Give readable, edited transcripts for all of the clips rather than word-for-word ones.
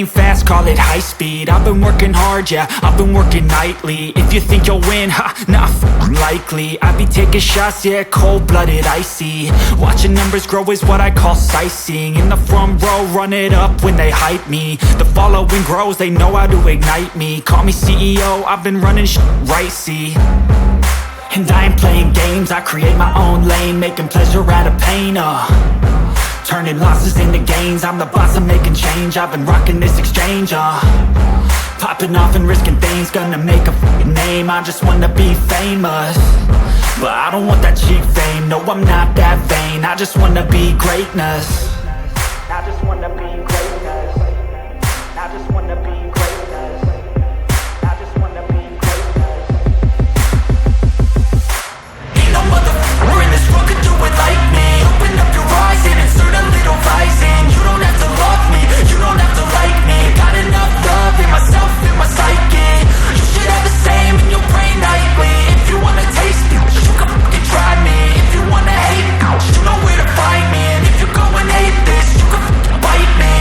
game fast, call it high speed. I've been working hard, yeah, I've been working nightly. If you think you'll win, ha, not likely. I be taking shots, yeah, cold-blooded, icy. Watching numbers grow is what I call sightseeing. In the front row, run it up when they hype me. The following grows, they know how to ignite me. Call me CEO, I've been running right, see. And I ain't playing games, I create my own lane, making pleasure out of pain, turning losses into gains. I'm the boss, I'm making change. I've been rocking this exchange, popping off and risking things. Gonna make a f***ing name. I just wanna be famous, but I don't want that cheap fame. No, I'm not that vain. I just wanna be greatness. I just wanna be greatness. I just wanna be greatness. I just wanna be greatness. Ain't no motherfucker in this world could do it like me. Open up your eyes and insert a little rising. You don't have to love me, you don't have to like me. Got enough love in myself, in my psyche. You should have the same in your brain nightly. If you wanna taste me, you can fucking try me. If you wanna hate me, you know where to find me. And if you go and hate this, you can fucking bite me.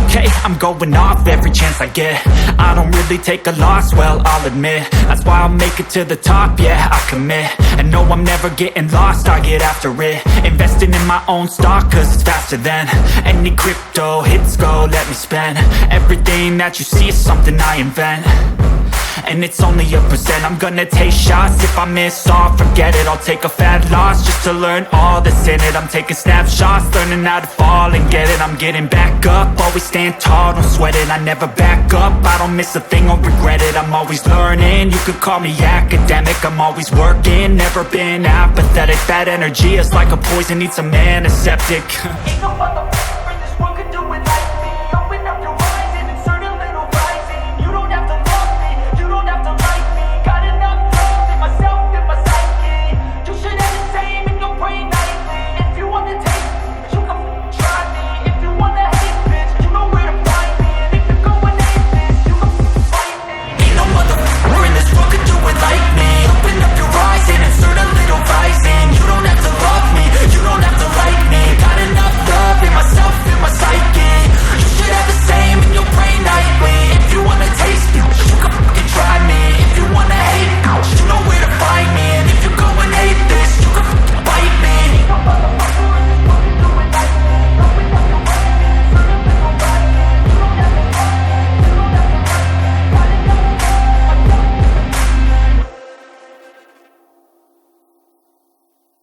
Okay, I'm going off every chance I get. I don't really take a loss, well, I'll admit. That's why I'll make it to the top, yeah, I commit. And no, I'm never getting lost, I get after it. Investing in my own stock, cause it's faster than any crypto hits go, let me spend. Everything that you see is something I invent, and it's only a percent. I'm gonna take shots, if I miss all, forget it. I'll take a fat loss just to learn all that's in it. I'm taking snapshots, learning how to fall and get it. I'm getting back up, always stand tall, don't sweat it. I never back up, I don't miss a thing or regret it. I'm always learning, you could call me academic. I'm always working, never been apathetic. That energy is like a poison, needs a antiseptic.